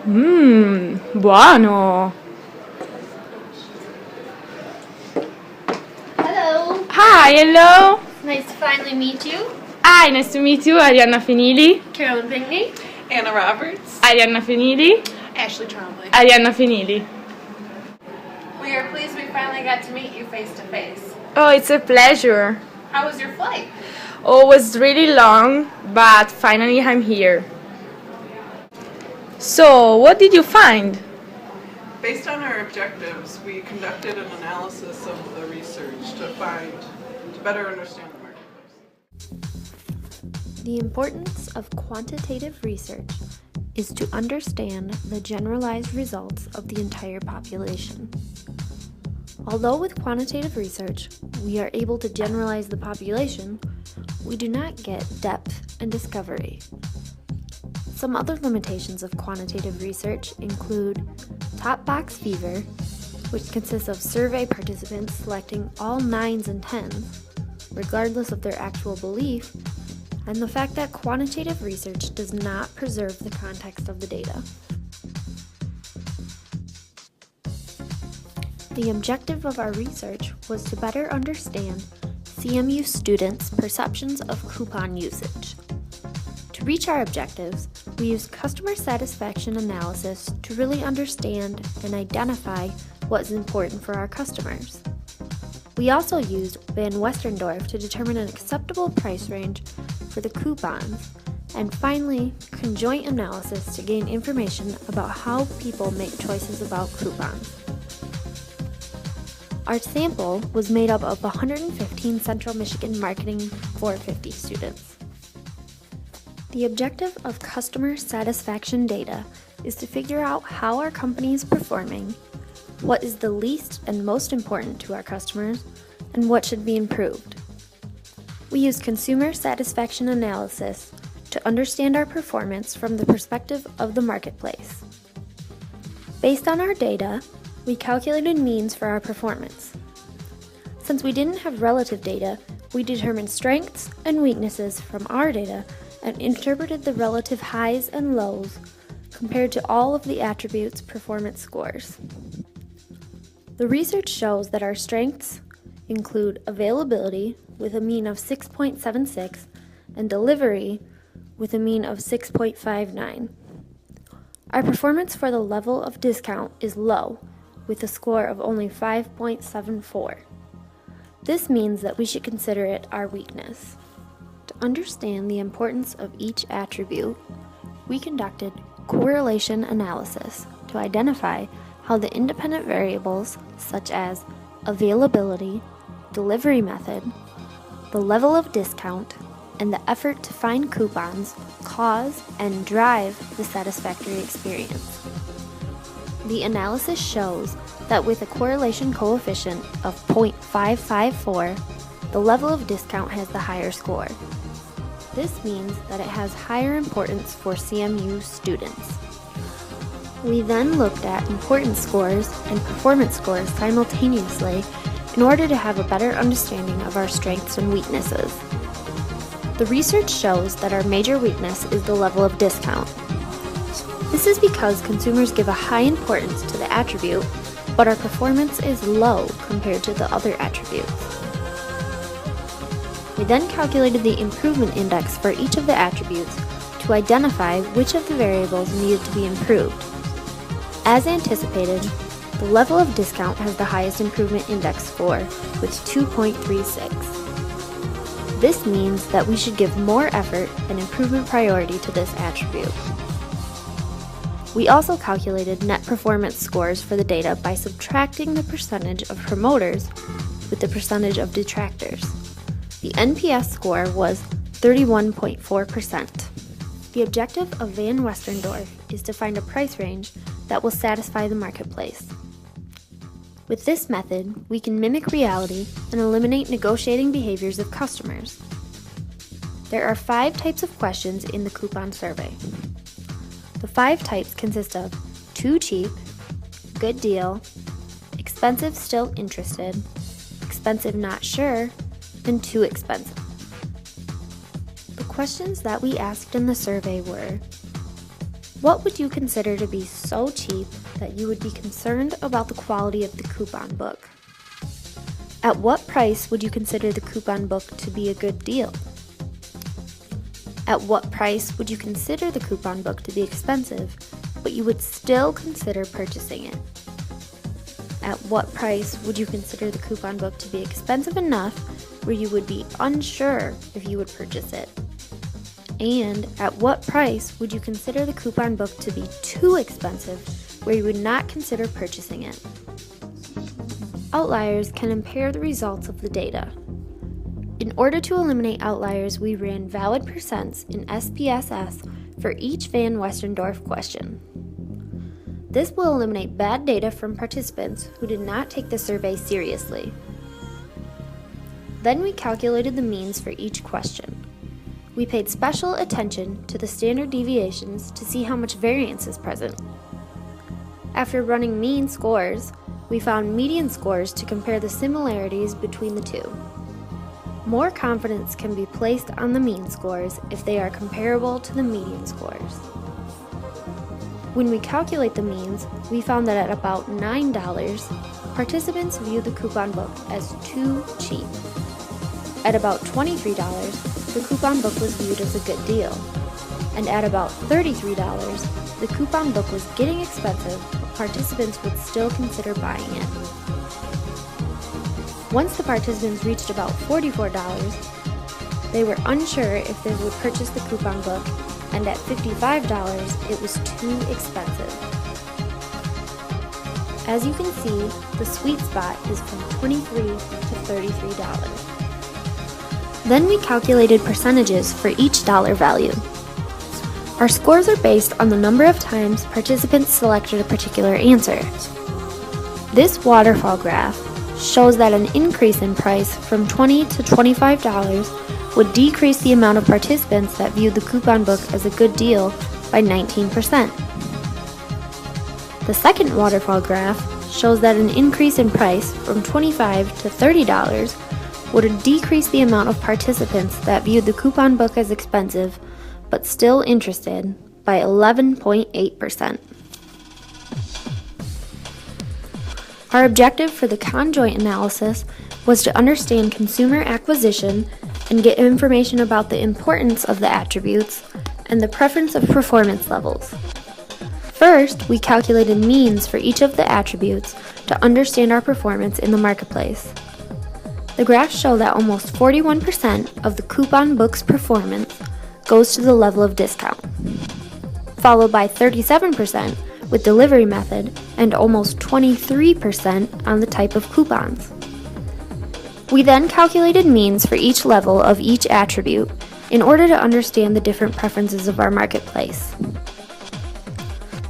Buono! Hello. Hi, hello! Nice to finally meet you. Hi, nice to meet you, Arianna Finili. Carolyn Pinckney. Anna Roberts. Arianna Finili. Ashley Trombley. Arianna Finili. We are pleased we finally got to meet you face to face. Oh, it's a pleasure. How was your flight? Oh, it was really long, but finally I'm here. So, what did you find? Based on our objectives, we conducted an analysis of the research to better understand the marketplace. The importance of quantitative research is to understand the generalized results of the entire population. Although with quantitative research, we are able to generalize the population, we do not get depth and discovery. Some other limitations of quantitative research include top box fever, which consists of survey participants selecting all 9s and 10s, regardless of their actual belief, and the fact that quantitative research does not preserve the context of the data. The objective of our research was to better understand CMU students' perceptions of coupon usage. To reach our objectives, we used customer satisfaction analysis to really understand and identify what is important for our customers. We also used Van Westendorf to determine an acceptable price range for the coupons, and finally, conjoint analysis to gain information about how people make choices about coupons. Our sample was made up of 115 Central Michigan Marketing 450 students. The objective of customer satisfaction data is to figure out how our company is performing, what is the least and most important to our customers, and what should be improved. We use consumer satisfaction analysis to understand our performance from the perspective of the marketplace. Based on our data, we calculated means for our performance. Since we didn't have relative data, we determined strengths and weaknesses from our data and interpreted the relative highs and lows compared to all of the attributes' performance scores. The research shows that our strengths include availability with a mean of 6.76 and delivery with a mean of 6.59. Our performance for the level of discount is low, with a score of only 5.74. This means that we should consider it our weakness. To understand the importance of each attribute, we conducted correlation analysis to identify how the independent variables such as availability, delivery method, the level of discount, and the effort to find coupons cause and drive the satisfactory experience. The analysis shows that with a correlation coefficient of 0.554, the level of discount has the higher score. This means that it has higher importance for CMU students. We then looked at importance scores and performance scores simultaneously in order to have a better understanding of our strengths and weaknesses. The research shows that our major weakness is the level of discount. This is because consumers give a high importance to the attribute, but our performance is low compared to the other attributes. We then calculated the improvement index for each of the attributes to identify which of the variables needed to be improved. As anticipated, the level of discount has the highest improvement index score with 2.36. This means that we should give more effort and improvement priority to this attribute. We also calculated net performance scores for the data by subtracting the percentage of promoters with the percentage of detractors. The NPS score was 31.4%. The objective of Van Westendorf is to find a price range that will satisfy the marketplace. With this method, we can mimic reality and eliminate negotiating behaviors of customers. There are 5 types of questions in the coupon survey. The 5 types consist of too cheap, good deal, expensive still interested, expensive not sure, and too expensive. The questions that we asked in the survey were, What would you consider to be so cheap that you would be concerned about the quality of the coupon book? At what price would you consider the coupon book to be a good deal? At what price would you consider the coupon book to be expensive, but you would still consider purchasing it? At what price would you consider the coupon book to be expensive enough where you would be unsure if you would purchase it? And at what price would you consider the coupon book to be too expensive where you would not consider purchasing it? Outliers can impair the results of the data. In order to eliminate outliers, we ran valid percents in SPSS for each Van Westendorf question. This will eliminate bad data from participants who did not take the survey seriously. Then we calculated the means for each question. We paid special attention to the standard deviations to see how much variance is present. After running mean scores, we found median scores to compare the similarities between the two. More confidence can be placed on the mean scores if they are comparable to the median scores. When we calculate the means, we found that at about $9, participants view the coupon book as too cheap. At about $23, the coupon book was viewed as a good deal. And at about $33, the coupon book was getting expensive, but participants would still consider buying it. Once the participants reached about $44, they were unsure if they would purchase the coupon book, and at $55, it was too expensive. As you can see, the sweet spot is from $23 to $33. Then we calculated percentages for each dollar value. Our scores are based on the number of times participants selected a particular answer. This waterfall graph shows that an increase in price from $20 to $25 would decrease the amount of participants that viewed the coupon book as a good deal by 19%. The second waterfall graph shows that an increase in price from $25 to $30 would decrease the amount of participants that viewed the coupon book as expensive but still interested by 11.8%. Our objective for the conjoint analysis was to understand consumer acquisition and get information about the importance of the attributes and the preference of performance levels. First, we calculated means for each of the attributes to understand our performance in the marketplace. The graphs show that almost 41% of the coupon book's performance goes to the level of discount, followed by 37% with delivery method and almost 23% on the type of coupons. We then calculated means for each level of each attribute in order to understand the different preferences of our marketplace.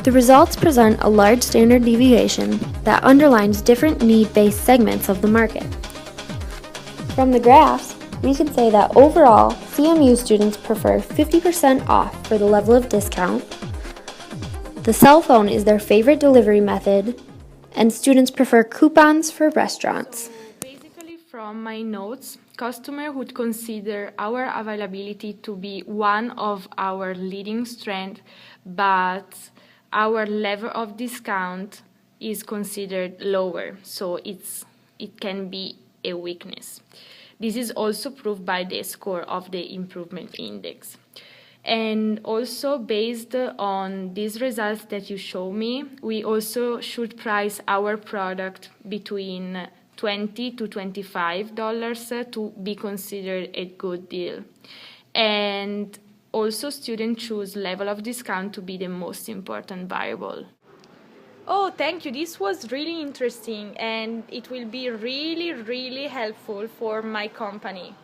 The results present a large standard deviation that underlines different need-based segments of the market. From the graphs, we can say that overall, CMU students prefer 50% off for the level of discount, the cell phone is their favorite delivery method, and students prefer coupons for restaurants. Basically, from my notes, customer would consider our availability to be one of our leading strengths, but our level of discount is considered lower, so it can be a weakness. This is also proved by the score of the improvement index. And also based on these results that you show me, we also should price our product between $20 to $25 to be considered a good deal. And also students choose level of discount to be the most important variable. Oh, thank you. This was really interesting and it will be really, really helpful for my company.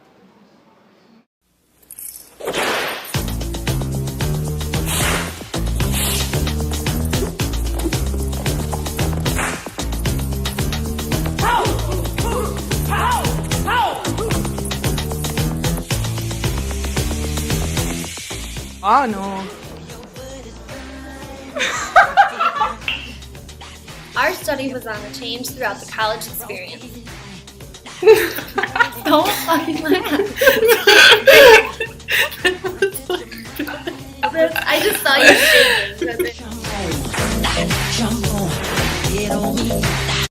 Oh no. Our study was on the change throughout the college experience. Don't fucking laugh. I just saw you shaking. visit.